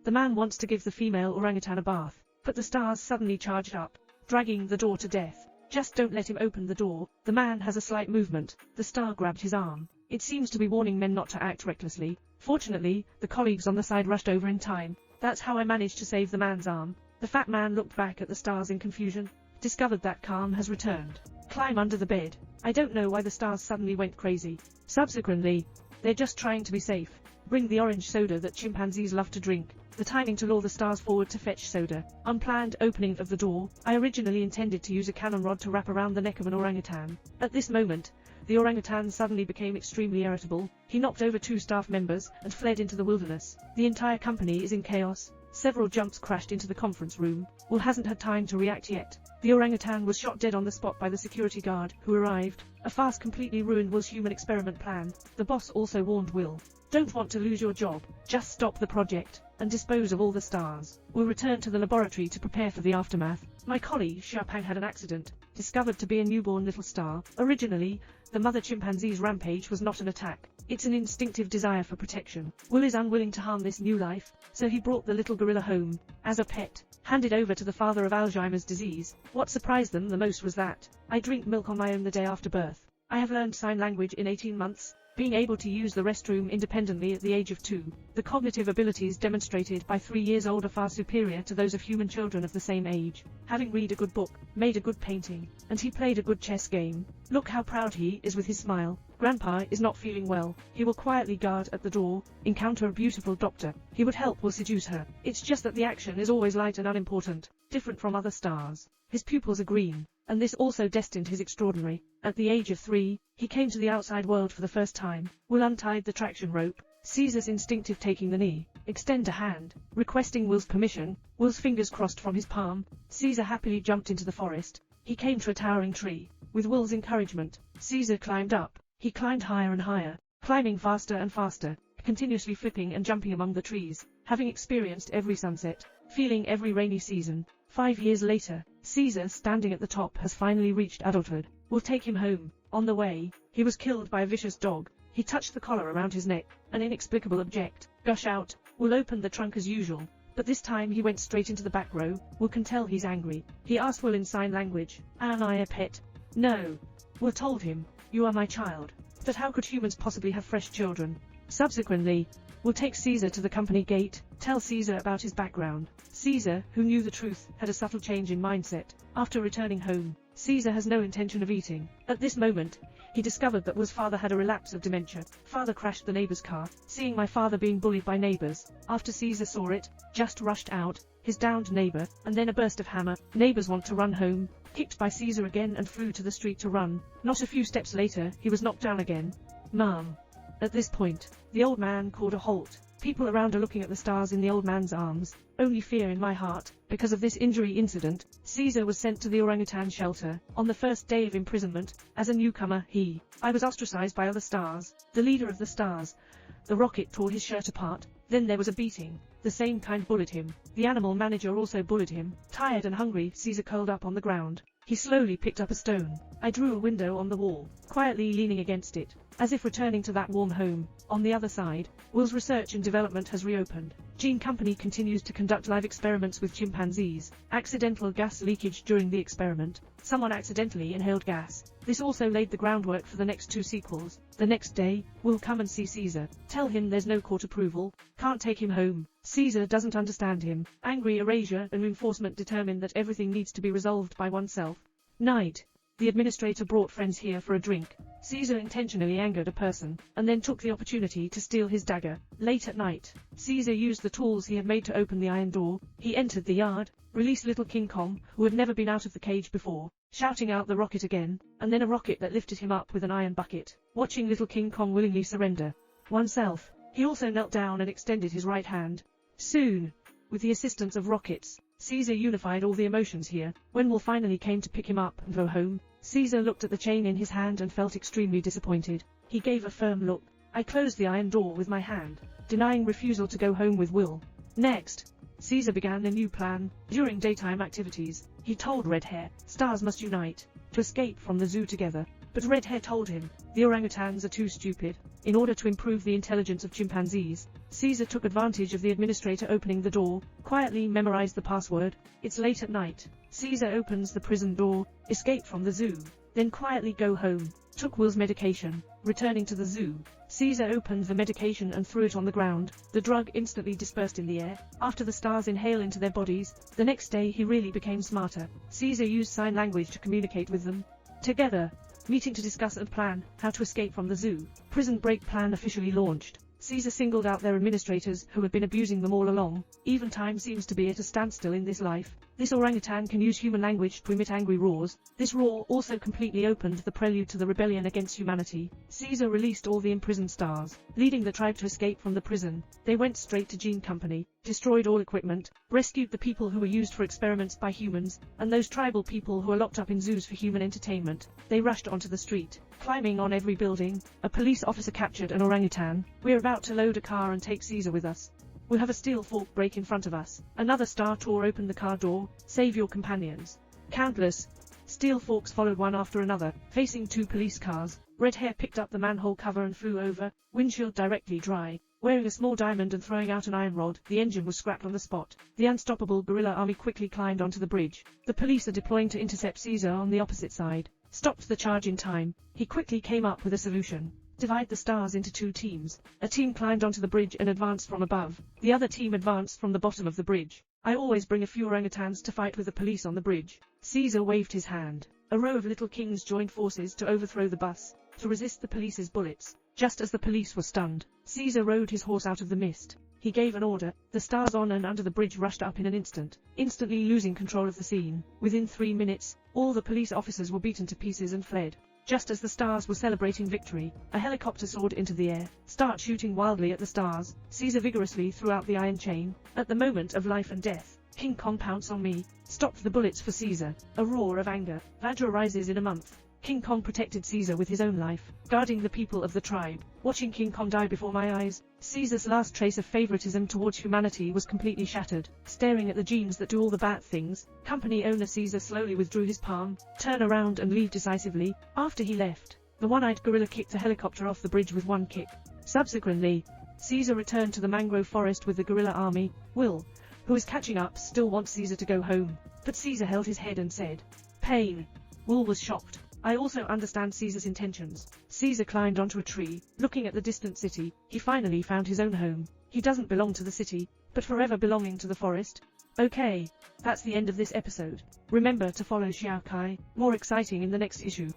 The man wants to give the female orangutan a bath, but the stars suddenly charge up, dragging the door to death. Just don't let him open the door. The man has a slight movement. The star grabbed his arm. It seems to be warning men not to act recklessly. Fortunately, the colleagues on the side rushed over in time. That's how I managed to save the man's arm. The fat man looked back at the stars in confusion. Discovered that calm has returned. Climb under the bed. I don't know why the stars suddenly went crazy. Subsequently, they're just trying to be safe. Bring the orange soda that chimpanzees love to drink. The timing to lure the stars forward to fetch soda. Unplanned opening of the door. I originally intended to use a cannon rod to wrap around the neck of an orangutan. At this moment, the orangutan suddenly became extremely irritable. He knocked over 2 staff members and fled into the wilderness. The entire company is in chaos. Several jumps crashed into the conference room. Will hasn't had time to react yet. The orangutan was shot dead on the spot by the security guard, who arrived. A farce completely ruined Will's human experiment plan. The boss also warned Will, "Don't want to lose your job. Just stop the project and dispose of all the stars. We'll return to the laboratory to prepare for the aftermath." My colleague Xiaopang had an accident, discovered to be a newborn little star. Originally, the mother chimpanzee's rampage was not an attack. It's an instinctive desire for protection. Will is unwilling to harm this new life, so he brought the little gorilla home, as a pet, handed over to the father of Alzheimer's disease. What surprised them the most was that I drink milk on my own the day after birth. I have learned sign language in 18 months, being able to use the restroom independently at the age of 2. The cognitive abilities demonstrated by 3 years old are far superior to those of human children of the same age. Having read a good book, made a good painting, and he played a good chess game. Look how proud he is with his smile. Grandpa is not feeling well. He will quietly guard at the door, encounter a beautiful doctor. He would help, will seduce her. It's just that the action is always light and unimportant, different from other stars. His pupils are green, and this also destined his extraordinary. At the age of 3, he came to the outside world for the first time. Will untied the traction rope. Caesar's instinctive taking the knee. Extend a hand, requesting Will's permission. Will's fingers crossed from his palm. Caesar happily jumped into the forest. He came to a towering tree. With Will's encouragement, Caesar climbed up. He climbed higher and higher, climbing faster and faster, continuously flipping and jumping among the trees, having experienced every sunset, feeling every rainy season. 5 years later, Caesar, standing at the top, has finally reached adulthood. We'll take him home. On the way, he was killed by a vicious dog. He touched the collar around his neck. An inexplicable object gush out. Will opened the trunk as usual, but this time he went straight into the back row. Will can tell he's angry. He asked Will in sign language, "Am I a pet?" "No." Will told him, "You are my child." But how could humans possibly have fresh children? Subsequently, Will take Caesar to the company gate, tell Caesar about his background. Caesar, who knew the truth, had a subtle change in mindset. After returning home, Caesar has no intention of eating. At this moment, he discovered that Will's father had a relapse of dementia. Father crashed the neighbor's car. Seeing my father being bullied by neighbors, after Caesar saw it, just rushed out, his downed neighbor, and then a burst of hammer. Neighbors want to run home, kicked by Caesar again and flew to the street to run. Not a few steps later, he was knocked down again. "Mom." At this point, the old man called a halt. People around are looking at the stars in the old man's arms. Only fear in my heart. Because of this injury incident, Caesar was sent to the orangutan shelter. On the first day of imprisonment, as a newcomer, I was ostracized by other stars. The leader of the stars, the rocket, tore his shirt apart. Then there was a beating. The same kind bullied him. The animal manager also bullied him. Tired and hungry, Caesar curled up on the ground. He slowly picked up a stone. I drew a window on the wall, quietly leaning against it, as if returning to that warm home. On the other side, Will's research and development has reopened. Gene Company continues to conduct live experiments with chimpanzees. Accidental gas leakage during the experiment. Someone accidentally inhaled gas. This also laid the groundwork for the next 2 sequels. The next day, Will come and see Caesar. Tell him there's no court approval. Can't take him home. Caesar doesn't understand him. Angry erasure and reinforcement determined that everything needs to be resolved by oneself. Night. The administrator brought friends here for a drink. Caesar intentionally angered a person, and then took the opportunity to steal his dagger. Late at night, Caesar used the tools he had made to open the iron door. He entered the yard, released little King Kong, who had never been out of the cage before, shouting out the rocket again, and then a rocket that lifted him up with an iron bucket. Watching little King Kong willingly surrender oneself, he also knelt down and extended his right hand. Soon, with the assistance of rockets, Caesar unified all the emotions here. When Will finally came to pick him up and go home, Caesar looked at the chain in his hand and felt extremely disappointed. He gave a firm look. I closed the iron door with my hand, denying refusal to go home with Will. Next, Caesar began a new plan. During daytime activities, he told Red Hair, stars must unite to escape from the zoo together. But Red Hair told him, the orangutans are too stupid. In order to improve the intelligence of chimpanzees, Caesar took advantage of the administrator opening the door, quietly memorized the password. It's late at night. Caesar opens the prison door, escape from the zoo, then quietly go home, took Will's medication, returning to the zoo. Caesar opened the medication and threw it on the ground. The drug instantly dispersed in the air. After the stars inhale into their bodies, the next day he really became smarter. Caesar used sign language to communicate with them. Together, meeting to discuss and plan how to escape from the zoo. Prison break plan officially launched. Caesar singled out their administrators who had been abusing them all along. Even time seems to be at a standstill in this life. This orangutan can use human language to emit angry roars. This roar also completely opened the prelude to the rebellion against humanity. Caesar released all the imprisoned stars, leading the tribe to escape from the prison. They went straight to Gene Company, destroyed all equipment, rescued the people who were used for experiments by humans, and those tribal people who are locked up in zoos for human entertainment. They rushed onto the street, climbing on every building. A police officer captured an orangutan. We're about to load a car and take Caesar with us. We'll have a steel fork break in front of us. Another star tore open the car door. Save your companions. Countless steel forks followed one after another, facing two police cars. Red Hair picked up the manhole cover and flew over, windshield directly dry. Wearing a small diamond and throwing out an iron rod, the engine was scrapped on the spot. The unstoppable guerrilla army quickly climbed onto the bridge. The police are deploying to intercept Caesar on the opposite side. Stopped the charge in time. He quickly came up with a solution. Divide the stars into two teams. A team climbed onto the bridge and advanced from above. The other team advanced from the bottom of the bridge. I always bring a few orangutans to fight with the police on the bridge. Caesar waved his hand. A row of little kings joined forces to overthrow the bus, to resist the police's bullets. Just as the police were stunned, Caesar rode his horse out of the mist. He gave an order. The stars on and under the bridge rushed up in an instant, instantly losing control of the scene. Within 3 minutes, all the police officers were beaten to pieces and fled. Just as the stars were celebrating victory, a helicopter soared into the air, start shooting wildly at the stars. Caesar vigorously threw out the iron chain. At the moment of life and death, King Kong pounce on me. Stopped the bullets for Caesar. A roar of anger. Vajra rises in a month. King Kong protected Caesar with his own life, guarding the people of the tribe. Watching King Kong die before my eyes, Caesar's last trace of favoritism towards humanity was completely shattered. Staring at the genes that do all the bad things, company owner Caesar slowly withdrew his palm, turn around and leave decisively. After he left, the one-eyed gorilla kicked the helicopter off the bridge with one kick. Subsequently, Caesar returned to the mangrove forest with the gorilla army. Will, who is catching up, still wants Caesar to go home, but Caesar held his head and said, "Pain." Will was shocked. I also understand Caesar's intentions. Caesar climbed onto a tree, looking at the distant city. He finally found his own home. He doesn't belong to the city, but forever belonging to the forest. Okay, that's the end of this episode. Remember to follow Xiao Kai, more exciting in the next issue.